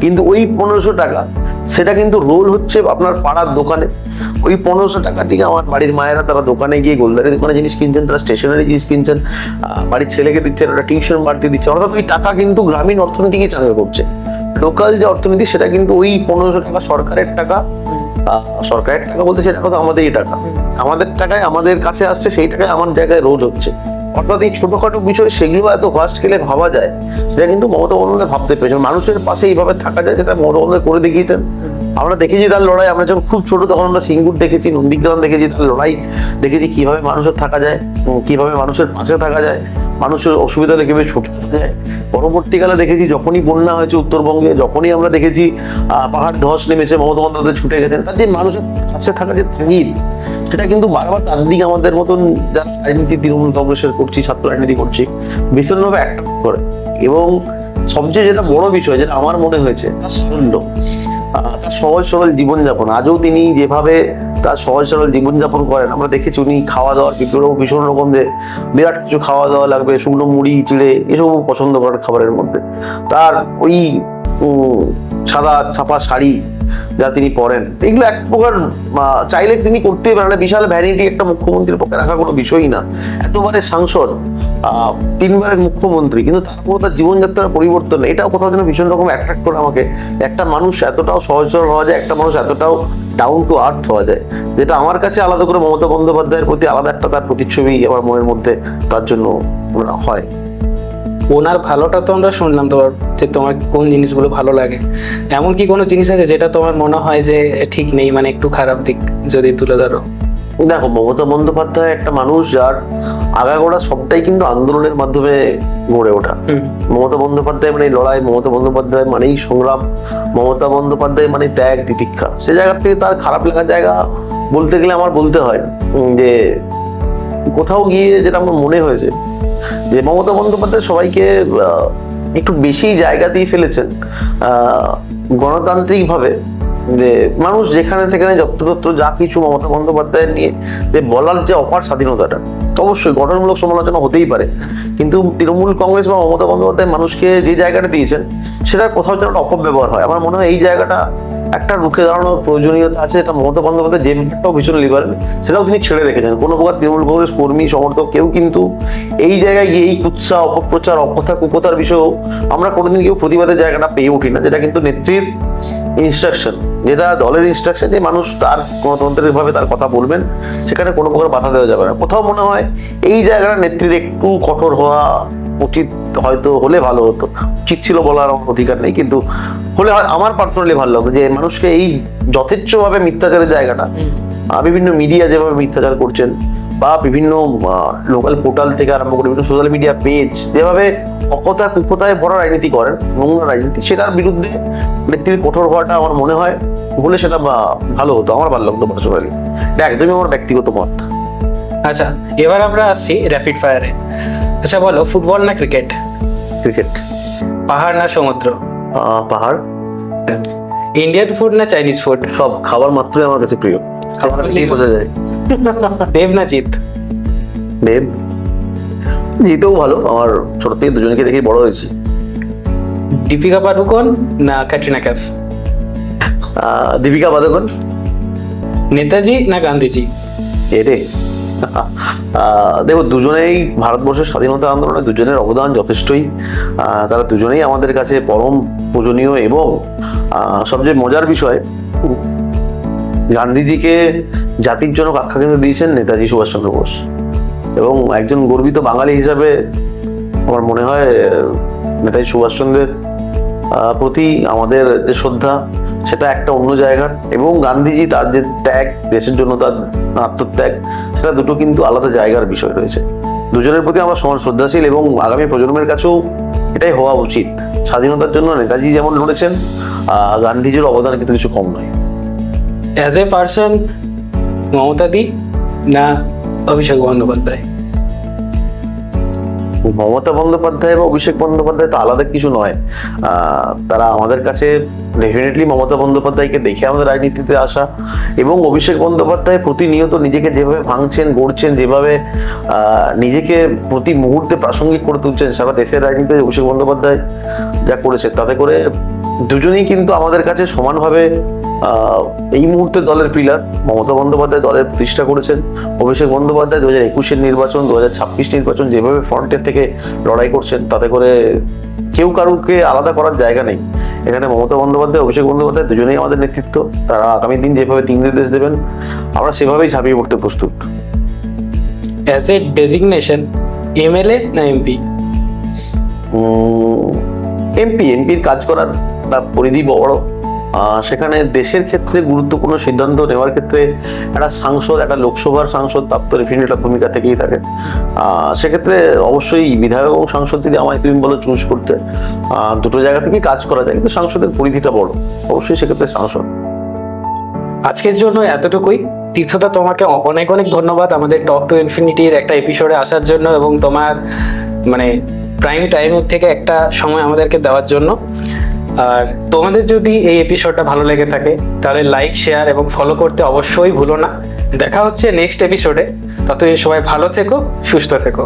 কিন্তু ওই 1500 টাকা সেটা কিন্তু রোল হচ্ছে আপনার পাড়ার দোকানে। ওই 1500 টাকা থেকে আমার বাড়ির মায়েরা তারা দোকানে গিয়ে গোলদারি দোকানে জিনিস কিনছেন, তারা স্টেশনারি জিনিস কিনছেন, বাড়ির ছেলেকে দিচ্ছেন, ওটা টিউশন বাড়তে দিচ্ছে। অর্থাৎ ওই টাকা কিন্তু গ্রামীণ অর্থনীতিকে চাঙ্গা করছে। লোকাল যে অর্থনীতি সেটা কিন্তু ওই 1500 টাকা সরকারের টাকা, সরকারের টাকা বলতে সেটা কথা আমাদেরই টাকা, আমাদের টাকায় আমাদের কাছে আসছে, সেই টাকায় আমার জায়গায় রোজ হচ্ছে। অর্থাৎ এই ছোটখাটো বিষয় সেগুলো এত ভাস্ট স্কেলে ভাবা যায়, যেটা কিন্তু মমতা বন্দ্যোপাধ্যায় ভাবতে পেরেছেন। মানুষের পাশে এইভাবে থাকা যায়, যেটা মমতা বন্দ্যোপাধ্যায় করে দেখিয়েছেন। আমরা দেখেছি তার লড়াই, আমরা যখন খুব ছোট তখন আমরা সিঙ্গুর দেখেছি, নন্দীগ্রাম দেখেছি, তার লড়াই দেখেছি কিভাবে মানুষের থাকা যায়, কিভাবে মানুষের পাশে থাকা যায়, মানুষের অসুবিধা দেখে ছুটে আসা যায়। পরবর্তীকালে দেখেছি যখনই বন্যা হয়েছে উত্তরবঙ্গে, যখনই আমরা দেখেছি পাহাড় ধস নেমেছে, মমতা বন্দ্যোপাধ্যায় ছুটে গেছেন। তার যে মানুষের কাছে থাকা যে তাগিদ, সেটা কিন্তু বারবার তার দিকে আমাদের মতন যারা রাজনীতি তৃণমূল কংগ্রেসের করছি, ছাত্র রাজনীতি করছি, ভীষণভাবে অ্যাট্রাক্ট করে। এবং সবচেয়ে যেটা বড় বিষয়, যেটা আমার মনে হয়েছে, তার সারল্য, তার সহজ সরল জীবনযাপন। আজও তিনি যেভাবে তার সহজ সরল জীবনযাপন করেন, আমরা দেখেছি উনি খাওয়া দাওয়ার ভীষণ রকম যে বিরাট কিছু খাওয়া দাওয়া লাগবে, শুকনো মুড়ি চিড়ে এসবও পছন্দ করেন খাবারের মধ্যে। তার ওই সাদা ছাপা শাড়ি যা তিনি পরেন, এগুলো এক প্রকার চাইলে তিনি করতেই পারেন। বিশাল ভ্যানিটি একটা মুখ্যমন্ত্রীর পক্ষে রাখা কোনো বিষয়ই না। এতবারের সাংসদ, 3 বারের মুখ্যমন্ত্রী, কিন্তু তারপর তার জীবনযাত্রার পরিবর্তন, এটাও কোথাও যেন ভীষণ রকম অ্যাট্রাক্ট করে আমাকে। একটা মানুষ এতটাও সহজ সরল হওয়া যায়, একটা মানুষ এতটাও ডাউন টু আর্থ হওয়া যায়, যেটা আমার কাছে আলাদা করে মমতা বন্দ্যোপাধ্যায়ের প্রতি আলাদা একটা তার প্রতিচ্ছবি আমার মনের মধ্যে তার জন্য হয়। ওনার ভালোটা তো আমরা শুনলাম, যে তোমার কোন জিনিসগুলো ভালো লাগে, এমন কি কোনো জিনিস আছে যেটা তোমার মনে হয় যে ঠিক নেই, মানে একটু খারাপ দিক যদি তুলে ধরো? দেখো, মমতা বন্দ্যোপাধ্যায় একটা মানুষ যার আগাগোড়া সবটাই কিন্তু আন্দোলনের মাধ্যমে গড়ে ওঠা। মমতা বন্দ্যোপাধ্যায় মানে লড়াই, মমতা বন্দ্যোপাধ্যায় মানেই সংগ্রাম, মমতা বন্দ্যোপাধ্যায় মানে ত্যাগ তিতিক্ষা। সে জায়গা থেকে তার খারাপ লাগার জায়গা বলতে গেলে আমার বলতে হয় যে কোথাও গিয়ে যেটা আমার মনে হয়েছে যে মমতা বন্দ্যোপাধ্যায় সবাইকে একটু বেশি জায়গা দিয়ে ফেলেছেন গণতান্ত্রিক ভাবে, যে মানুষ যেখানে সেখানে যত্রতত্র যা কিছু মমতা বন্দ্যোপাধ্যায়ের নিয়ে যে বলার যে অপার স্বাধীনতাটা, অবশ্যই গঠনমূলক সমালোচনা হতেই পারে, কিন্তু তৃণমূল কংগ্রেস বা মমতা বন্দ্যোপাধ্যায় মানুষকে যে জায়গাটা দিয়েছেন সেটা কোথাও যেন একটা অপব্যবহার হয়। আমার মনে হয় এই জায়গাটা একটা রুখে দাঁড়ানোর প্রয়োজনীয়তা আছে। এটা মমতা বন্দ্যোপাধ্যায় যে ব্যাপারটাও ভীষণ লিবারেল, সেটাও তিনি ছেড়ে রেখেছেন। কোনো প্রকার তৃণমূল কংগ্রেস কর্মী সমর্থক কেউ কিন্তু এই জায়গায় গিয়ে এই কুৎসা, অপপ্রচার, অকথা কুকথার বিষয়েও আমরা কোনোদিন কেউ প্রতিবাদের জায়গাটা পেয়ে উঠি না, যেটা কিন্তু নেত্রীর ইনস্ট্রাকশন, যেটা দলের ইনস্ট্রাকশন, যে মানুষ তার গণতন্ত্রের ভাবে তার কথা বলবেন, সেখানে কোনো প্রকার বাধা দেওয়া যাবে না। কোথাও মনে হয় এই জায়গাটা নেত্রীর একটু কঠোর হওয়া উচিত, হয়তো হলে ভালো হতো। উচিত ছিল বলার আমার অধিকার নেই, কিন্তু হলে আমার পার্সোনালি ভালো লাগতো যে মানুষকে এই যথেচ্ছভাবে মিথ্যাচারের জায়গাটা, বিভিন্ন মিডিয়া যেভাবে মিথ্যাচার করছেন, বা বিভিন্ন লোকাল পোর্টাল থেকে আরম্ভ করে বিভিন্ন সোশ্যাল মিডিয়া পেজ যেভাবে অকথা কুকথায় ভরা রাজনীতি করেন, নোংরা রাজনীতি, সেটার বিরুদ্ধে নেত্রীর কঠোর হওয়াটা আমার মনে হয় হলে সেটা ভালো হতো। আমার ভালো লাগতো পার্সোনালি, এটা একদমই আমার ব্যক্তিগত মত। আচ্ছা, এবার আমরা আসছি র্যাপিড ফায়ারে। আচ্ছা বলো, ফুটবল না ক্রিকেট? ক্রিকেট। পাহাড় না সমুদ্র? পাহাড়। ইন্ডিয়ান ফুড না চাইনিজ ফুড? সব খাবার মাত্রই আমার কাছে প্রিয়, খাবার বোঝা যায়। দেব না জিৎ? দেব। জিতেও ভালো, আমার ছোট থেকে দুজনকে দেখেই বড় হয়েছি। দীপিকা পাডুকোন না ক্যাটরিনা কাইফ? দীপিকা পাডুকোন। নেতাজি না গান্ধীজি? এরে দেখো, দুজনেই ভারতবর্ষের স্বাধীনতা আন্দোলনে দুজনের অবদান যথেষ্টই। তারা দুজনেই আমাদের কাছে পরম পূজনীয়, এবং সবচেয়ে মজার বিষয়, গান্ধীজিকে জাতির জনক আখ্যা কিন্তু দিয়েছেন নেতাজি সুভাষচন্দ্র বোস। এবং একজন গর্বিত বাঙালি হিসাবে আমার মনে হয় নেতাজি সুভাষচন্দ্রের প্রতি আমাদের যে শ্রদ্ধা, সেটা একটা অন্য জায়গার। এবং গান্ধীজি তার যে ত্যাগ, দেশের জন্য তার আত্মত্যাগ, সেটা দুটো কিন্তু আলাদা জায়গার বিষয় রয়েছে। দুজনের প্রতি আমরা সমান শ্রদ্ধাশীল, এবং আগামী প্রজন্মের কাছেও এটাই হওয়া উচিত। স্বাধীনতার জন্য নেতাজি যেমন লড়েছেন, গান্ধীজির অবদান কিন্তু কিছু কম নয়। অ্যাজ এ পার্সন, মমতা দি না অভিষেক বন্দ্যোপাধ্যায়? মমতা বন্দ্যোপাধ্যায় বা অভিষেক বন্দ্যোপাধ্যায় তো আলাদা কিছু নয়। তারা আমাদের কাছে ডেফিনেটলি মমতা বন্দ্যোপাধ্যায়কে দেখে আমাদের রাজনীতিতে আসা, এবং অভিষেক বন্দ্যোপাধ্যায় প্রতিনিয়ত নিজেকে যেভাবে ভাঙছেন, গড়ছেন, যেভাবে নিজেকে প্রতি মুহূর্তে প্রাসঙ্গিক করে তুলছেন সারা দেশের রাজনীতিতে, অভিষেক বন্দ্যোপাধ্যায় যা করেছে, তাতে করে দুজনেই কিন্তু আমাদের কাছে সমানভাবে এই মুহূর্তে দলের পিলার। মমতা বন্দ্যোপাধ্যায় দলের প্রতিষ্ঠা করেছেন, অভিষেক বন্দ্যোপাধ্যায় 2021-এর নির্বাচন, 2026 নির্বাচন যেভাবে ফ্রন্টের থেকে লড়াই করছেন, তাতে করে কেউ কারুকে আলাদা করার জায়গা নেই এখানে। মমতা বন্দ্যোপাধ্যায়, অভিষেক বন্দ্যোপাধ্যায় দুজনেই আমাদের নেতৃত্ব। তারা আগামী দিন যেভাবে দিক নির্দেশ দেবেন, আমরা সেভাবেই ঝাঁপিয়ে পড়তে প্রস্তুত। অ্যাজ এ ডেজিগনেশন, এমএলএ না এমপি? এমপির কাজ করার তার পরিধি বড়। সেখানে দেশের ক্ষেত্রে গুরুত্বপূর্ণ সিদ্ধান্ত নেওয়ার ক্ষেত্রে একটা সাংসদ, একটা লোকসভার সাংসদ প্রাপ্ত ডেফিনেটলি ভূমিকা থেকেই থাকে। সেক্ষেত্রে অবশ্যই বিধায়ক এবং সাংসদ যদি আমায় তুমি বলো চুজ করতে, দুটো জায়গা থেকেই কাজ করা যায়, কিন্তু সাংসদের পরিধিটা বড়, অবশ্যই সেক্ষেত্রে সাংসদ। আজকের জন্য এতটুকুই। তীর্থদা, তোমাকে অনেক অনেক ধন্যবাদ আমাদের টক টু ইনফিনিটির একটা এপিসোডে আসার জন্য এবং তোমার মানে প্রাইম টাইমের থেকে একটা সময় আমাদেরকে দেওয়ার জন্য। আর তোমাদের যদি এই এপিসোডটা ভালো লেগে থাকে তাহলে লাইক, শেয়ার এবং ফলো করতে অবশ্যই ভুলো না। দেখা হচ্ছে নেক্সট এপিসোডে। ততদিন সবাই ভালো থেকো, সুস্থ থেকো।